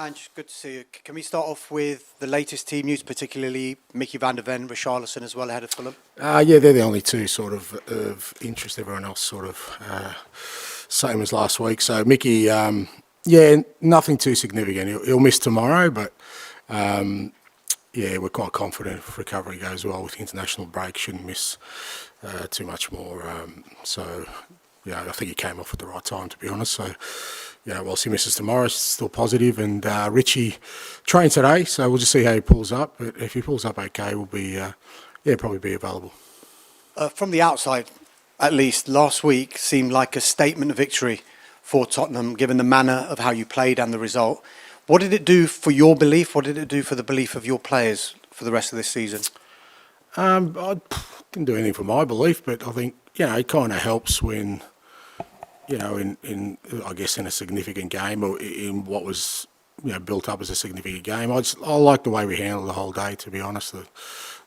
Ange, good to see you. Can we start off with the latest team news, particularly Mickey van der Ven, Richarlison as well ahead of Fulham? Yeah, they're the only two sort of interest. Everyone else sort of same as last week. So Mickey, yeah, nothing too significant. He'll miss tomorrow, but yeah, we're quite confident if recovery goes well with the international break. Shouldn't miss too much more. So yeah, I think he came off at the right time, to be honest. So yeah, whilst he misses tomorrow, it's still positive. And Richie trained today, so we'll just see how he pulls up. But if he pulls up okay, we'll be yeah, probably be available. From the outside, at least, last week seemed like a statement victory for Tottenham, given the manner of how you played and the result. What did it do for your belief? What did it do for the belief of your players for the rest of this season? I didn't do anything for my belief, but I think, you know, it kind of helps when, you know, in I guess in a significant game or in what was, you know, built up as a significant game. I like the way we handled the whole day, to be honest.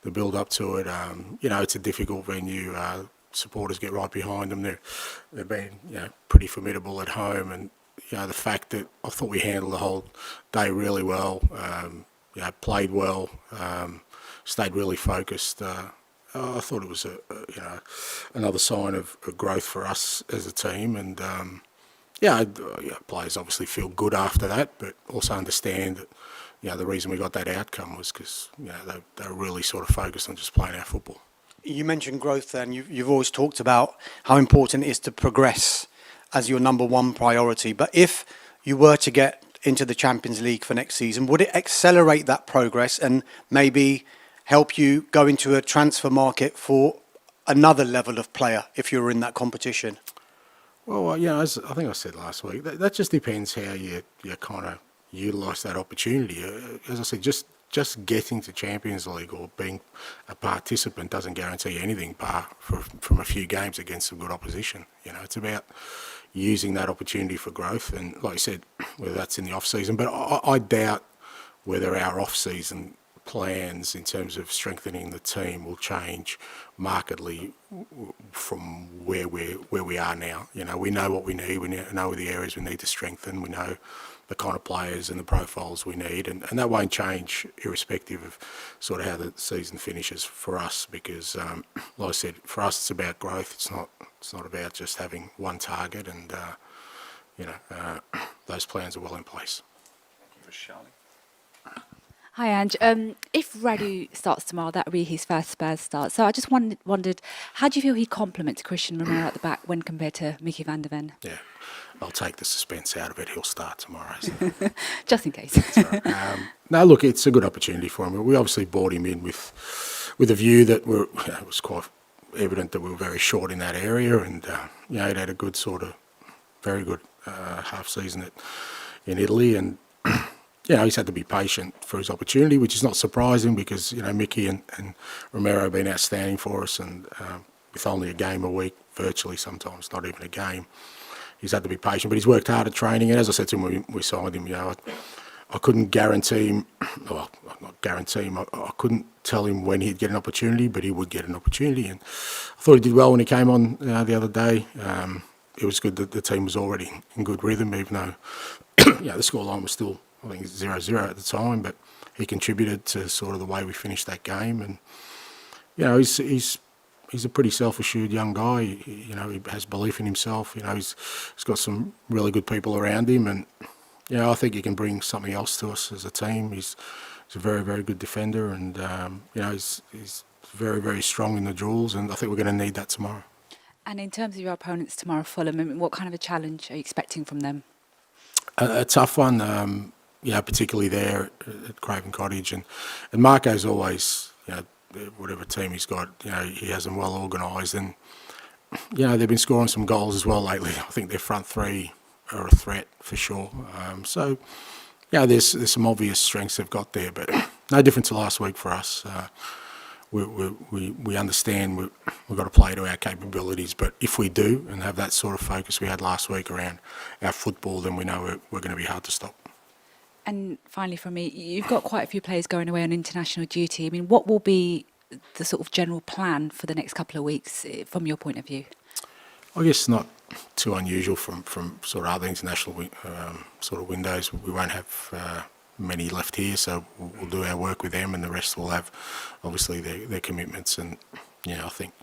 The build up to it. You know, it's a difficult venue. Supporters get right behind them. They've been, you know, pretty formidable at home, and you know, the fact that I thought we handled the whole day really well. You know, played well. Stayed really focused. I thought it was you know, another sign of growth for us as a team, and yeah, players obviously feel good after that, but also understand that, you know, the reason we got that outcome was because, you know, they were really sort of focused on just playing our football. You mentioned growth then. You've always talked about how important it is to progress as your number one priority. But if you were to get into the Champions League for next season, would it accelerate that progress and maybe help you go into a transfer market for another level of player if you were in that competition? Well, you know, as I think I said last week, that just depends how you kind of utilise that opportunity. As I said, just getting to Champions League or being a participant doesn't guarantee anything from a few games against some good opposition. You know, it's about using that opportunity for growth, and like I said, whether that's in the off season, but I doubt whether our off season plans in terms of strengthening the team will change markedly from where we are now. You know, we know what we need. We know the areas we need to strengthen. We know the kind of players and the profiles we need, and that won't change irrespective of sort of how the season finishes for us, because like I said, for us it's about growth. It's not about just having one target, and you know, those plans are well in place. Thank you for Charlie. Hi, Ange. If Radu starts tomorrow, that will be his first Spurs start. So I just wondered, how do you feel he complements Christian Romero at the back when compared to Mickey van der Ven? Yeah, I'll take the suspense out of it. He'll start tomorrow. So. Just in case. No, look, it's a good opportunity for him. We obviously brought him in with a view that it was quite evident that we were very short in that area, and you know, he'd had a good sort of, very good half season in Italy, and you know, he's had to be patient for his opportunity, which is not surprising because, you know, Mickey and Romero have been outstanding for us, and with only a game a week, virtually sometimes not even a game, he's had to be patient. But he's worked hard at training, and as I said to him when we signed him, you know, I couldn't guarantee him, well, not guarantee him, I couldn't tell him when he'd get an opportunity, but he would get an opportunity, and I thought he did well when he came on the other day. It was good that the team was already in good rhythm, even though you know, the scoreline was still, I think, 0-0 at the time, but he contributed to sort of the way we finished that game. And you know, he's a pretty self-assured young guy. You know, he has belief in himself. You know, he's got some really good people around him, and you know, I think he can bring something else to us as a team. He's a very, very good defender, and you know, he's very, very strong in the duels, and I think we're going to need that tomorrow. And in terms of your opponents tomorrow, Fulham, I mean, what kind of a challenge are you expecting from them? A tough one. You know, particularly there at Craven Cottage, and Marco's always, you know, whatever team he's got, you know, he has them well organised, and you know, they've been scoring some goals as well lately. I think their front three are a threat for sure. So, yeah, there's some obvious strengths they've got there, but no different to last week for us. We understand we've got to play to our capabilities, but if we do and have that sort of focus we had last week around our football, then we know we're going to be hard to stop. And finally, from me, you've got quite a few players going away on international duty. I mean, what will be the sort of general plan for the next couple of weeks from your point of view? I guess not too unusual from sort of other international sort of windows. We won't have many left here, so we'll do our work with them, and the rest will have obviously their commitments. And I think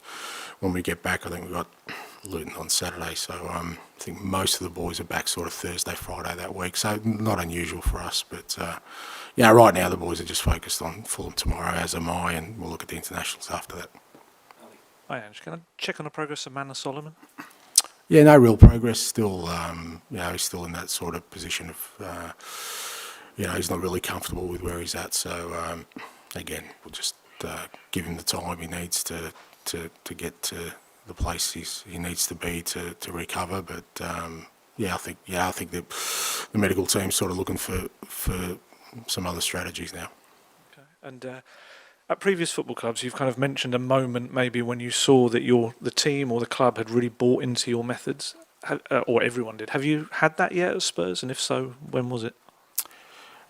when we get back, I think we've got Luton on Saturday, so I think most of the boys are back sort of Thursday, Friday that week, so not unusual for us. But right now the boys are just focused on Fulham tomorrow, as am I, and we'll look at the internationals after that. Hi, Ange. Can I check on the progress of Manor Solomon? Yeah, no real progress. Still, he's still in that sort of position of, he's not really comfortable with where he's at. So, again, we'll just give him the time he needs to get to the place he needs to be to recover. But I think the medical team's sort of looking for some other strategies now. Okay. And at previous football clubs, you've kind of mentioned a moment maybe when you saw that the team or the club had really bought into your methods, or everyone did. Have you had that yet at Spurs? And if so, when was it?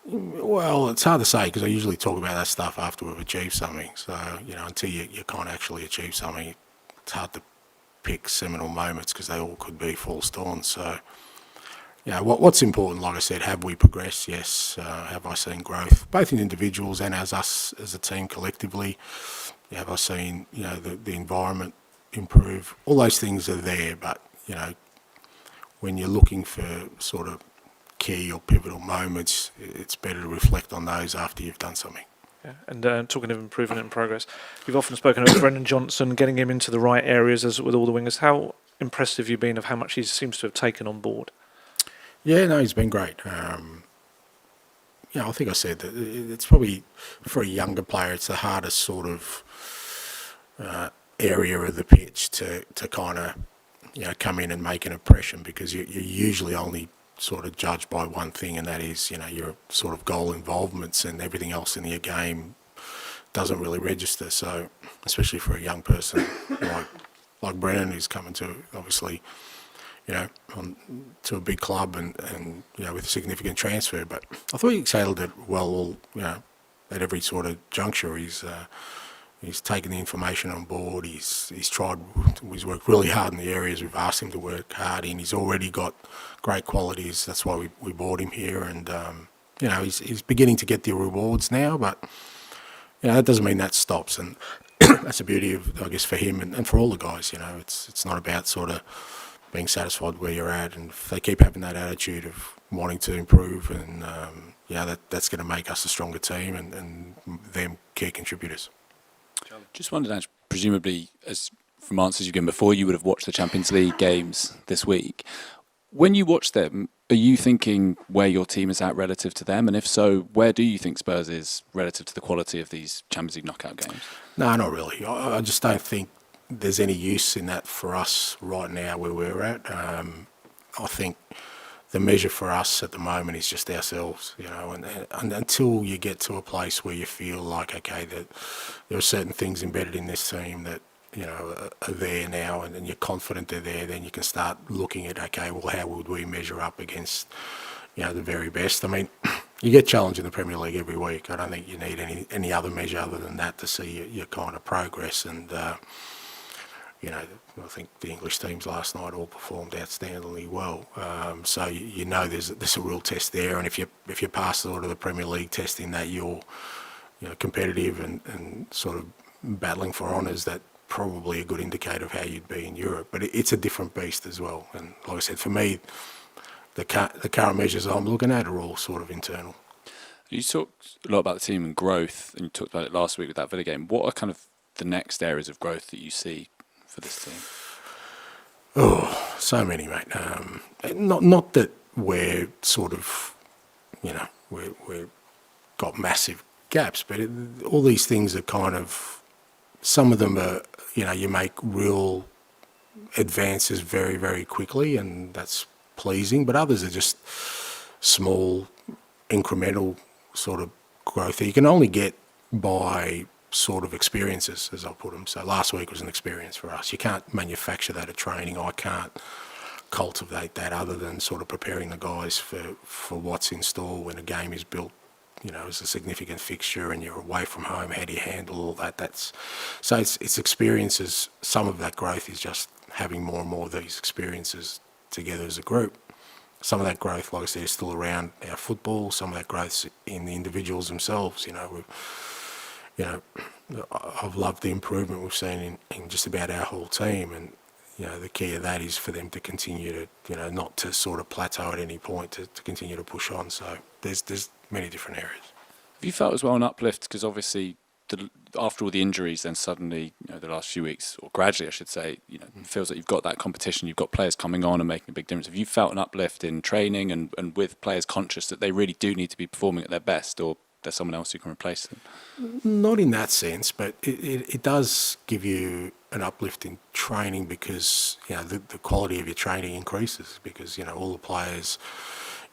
Well, it's hard to say because I usually talk about that stuff after we've achieved something. So, until you can't actually achieve something, it's hard to pick seminal moments because they all could be false dawns. So, what's important, like I said, have we progressed? Yes. Have I seen growth, both in individuals and as us as a team collectively? Have I seen, the environment improve? All those things are there, but, when you're looking for sort of key or pivotal moments, it's better to reflect on those after you've done something. Yeah. And talking of improvement and progress, you've often spoken about Brennan Johnson, getting him into the right areas as with all the wingers. How impressed have you been of how much he seems to have taken on board? Yeah, no, he's been great. I think I said that it's probably, for a younger player, it's the hardest sort of area of the pitch to kind of, come in and make an impression, because you're usually only sort of judged by one thing, and that is, your sort of goal involvements, and everything else in your game doesn't really register. So, especially for a young person like Brennan, who's coming to, obviously, to a big club and with a significant transfer. But I thought he handled it well, at every sort of juncture. He's taken the information on board. He's worked really hard in the areas we've asked him to work hard in. He's already got great qualities. That's why we bought him here. And, he's beginning to get the rewards now, but, that doesn't mean that stops. And that's the beauty of, I guess, for him and for all the guys, it's not about sort of being satisfied where you're at, and if they keep having that attitude of wanting to improve, and that's going to make us a stronger team and them key contributors. Just wondered, Ange, presumably, as from answers you've given before, you would have watched the Champions League games this week. When you watch them, are you thinking where your team is at relative to them? And if so, where do you think Spurs is relative to the quality of these Champions League knockout games? No, not really. I just don't think there's any use in that for us right now where we're at. I think the measure for us at the moment is just ourselves, and until you get to a place where you feel like, okay, that there are certain things embedded in this team that, are there now, and you're confident they're there, then you can start looking at, okay, well, how would we measure up against, the very best? I mean, you get challenged in the Premier League every week. I don't think you need any other measure other than that to see your kind of progress. And, I think the English teams last night all performed outstandingly well. So there's a real test there, and if you pass sort of the Premier League test in that you're competitive and sort of battling for honours, that probably a good indicator of how you'd be in Europe. But it's a different beast as well. And like I said, for me, the current measures I'm looking at are all sort of internal. You talked a lot about the team and growth, and you talked about it last week with that Villa game. What are kind of the next areas of growth that you see for this team? Oh, so many, mate. Not that we're sort of, we've got massive gaps, but all these things are kind of, some of them are, you make real advances very, very quickly, and that's pleasing, but others are just small, incremental sort of growth that you can only get by sort of experiences, as I'll put them. So last week was an experience for us. You can't manufacture that at training. I can't cultivate that other than sort of preparing the guys for what's in store when a game is built, as a significant fixture and you're away from home. How do you handle all that? It's experiences. Some of that growth is just having more and more of these experiences together as a group. Some of that growth, like I said, is still around our football. Some of that growth's in the individuals themselves. I've loved the improvement we've seen in just about our whole team, and the key of that is for them to continue to, not to sort of plateau at any point, to continue to push on. So there's many different areas. Have you felt as well an uplift? Because obviously, after all the injuries, then suddenly, the last few weeks, or gradually, I should say, it feels like you've got that competition, you've got players coming on and making a big difference. Have you felt an uplift in training and with players conscious that they really do need to be performing at their best, or there's someone else who can replace them? Not in that sense, but it does give you an uplift in training because, the quality of your training increases because, all the players,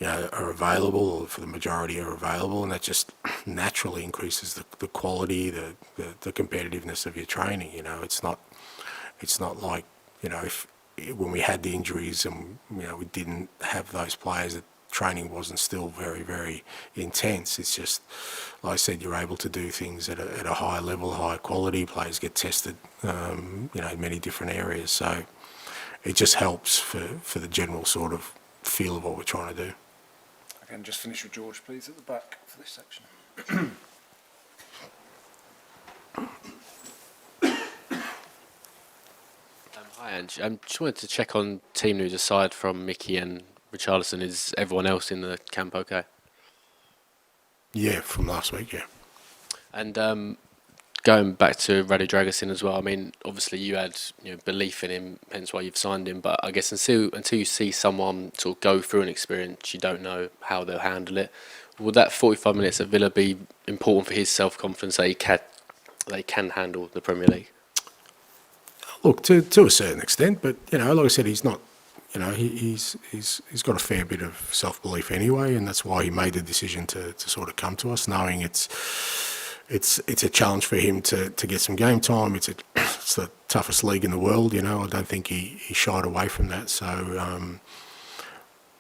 are available, or for the majority are available, and that just naturally increases the quality, the competitiveness of your training. It's not like, if when we had the injuries and, we didn't have those players, that training wasn't still very, very intense. It's just, like I said, you're able to do things at a higher level, higher quality. Players get tested, in many different areas. So it just helps for the general sort of feel of what we're trying to do. Again, just finish with George, please, at the back for this section. Hi, Ange. I just wanted to check on team news aside from Mickey and Richarlison. Is everyone else in the camp okay? Yeah, from last week, yeah. And going back to Radu Drăgușin as well, I mean, obviously you had belief in him, hence why you've signed him, but I guess until you see someone sort of go through an experience, you don't know how they'll handle it. Would that 45 minutes at Villa be important for his self-confidence that they can handle the Premier League? Look, to a certain extent, but, like I said, he's not, he's got a fair bit of self-belief anyway, and that's why he made the decision to sort of come to us, knowing it's a challenge for him to get some game time. It's the toughest league in the world, I don't think he shied away from that. So,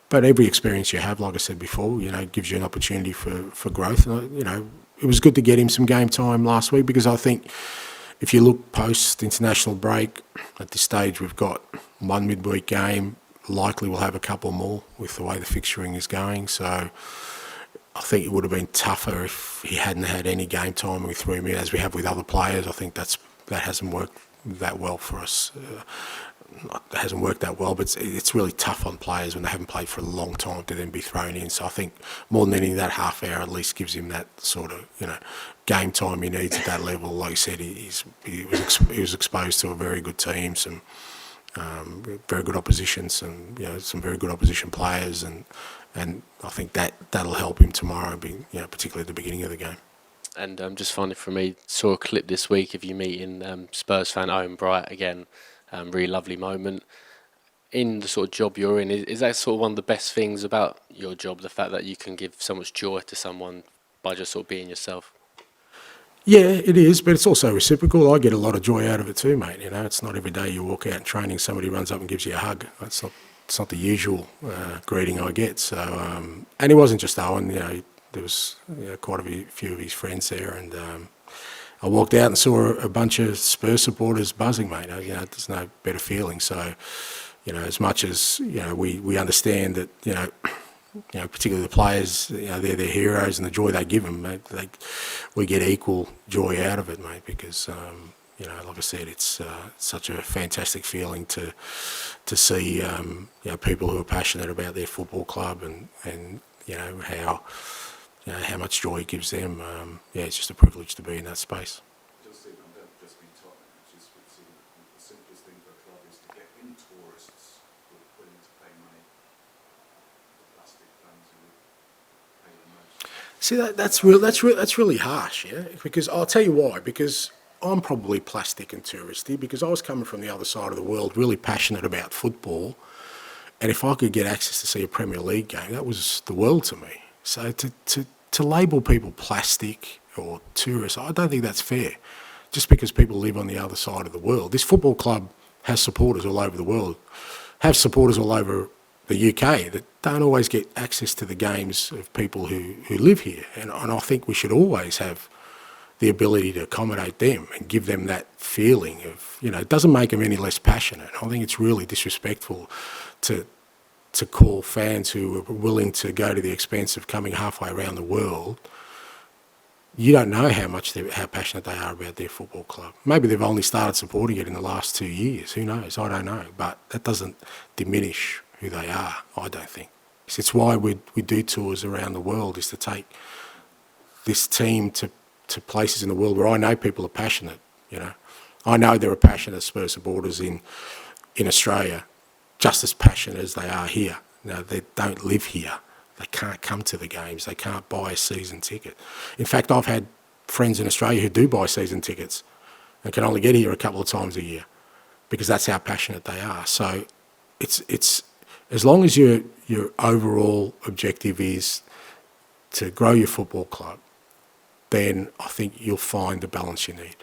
but every experience you have, like I said before, gives you an opportunity for growth. And, it was good to get him some game time last week because I think if you look post-international break, at this stage we've got one midweek game. Likely we'll have a couple more with the way the fixturing is going. So I think it would have been tougher if he hadn't had any game time and we threw him in as we have with other players. I think that hasn't worked that well for us. It hasn't worked that well, but it's really tough on players when they haven't played for a long time to then be thrown in. So I think more than anything, that half hour at least gives him that sort of game time he needs at that level. Like I said, he was exposed to a very good team, some very good opposition, some very good opposition players, and I think that'll help him tomorrow, particularly at the beginning of the game. And just finally from me, saw a clip this week of you meeting Spurs fan Owen Bright again. Really lovely moment. In the sort of job you're in, is that sort of one of the best things about your job, the fact that you can give so much joy to someone by just sort of being yourself? Yeah, it is, but it's also reciprocal. I get a lot of joy out of it too, mate. It's not every day you walk out in training, somebody runs up and gives you a hug. It's not the usual greeting I get. So, and it wasn't just Owen. There was quite a few of his friends there, and I walked out and saw a bunch of Spurs supporters buzzing, mate. There's no better feeling. So, as much as we understand that particularly the players, they're their heroes and the joy they give them, mate, we get equal joy out of it, mate, because like I said, it's such a fantastic feeling to see people who are passionate about their football club and how much joy it gives them. It's just a privilege to be in that space. Just be taught, which is the simplest thing for a club is to get in tourists who are willing to pay money. The plastic fans who would pay the most. See, that's really harsh, yeah. Because I'll tell you why. Because I'm probably plastic and touristy because I was coming from the other side of the world, really passionate about football, and if I could get access to see a Premier League game, that was the world to me. So to label people plastic or tourists, I don't think that's fair. Just because people live on the other side of the world, this football club has supporters all over the world, have supporters all over the UK that don't always get access to the games of people who live here. And I think we should always have the ability to accommodate them and give them that feeling of, it doesn't make them any less passionate. I think it's really disrespectful to call fans who are willing to go to the expense of coming halfway around the world. You don't know how passionate they are about their football club. Maybe they've only started supporting it in the last 2 years. Who knows? I don't know. But that doesn't diminish who they are, I don't think. It's why we do tours around the world, is to take this team to places in the world where I know people are passionate. I know there are passionate Spurs supporters in Australia, just as passionate as they are here. They don't live here. They can't come to the games. They can't buy a season ticket. In fact, I've had friends in Australia who do buy season tickets and can only get here a couple of times a year because that's how passionate they are. So it's as long as your overall objective is to grow your football club, then I think you'll find the balance you need.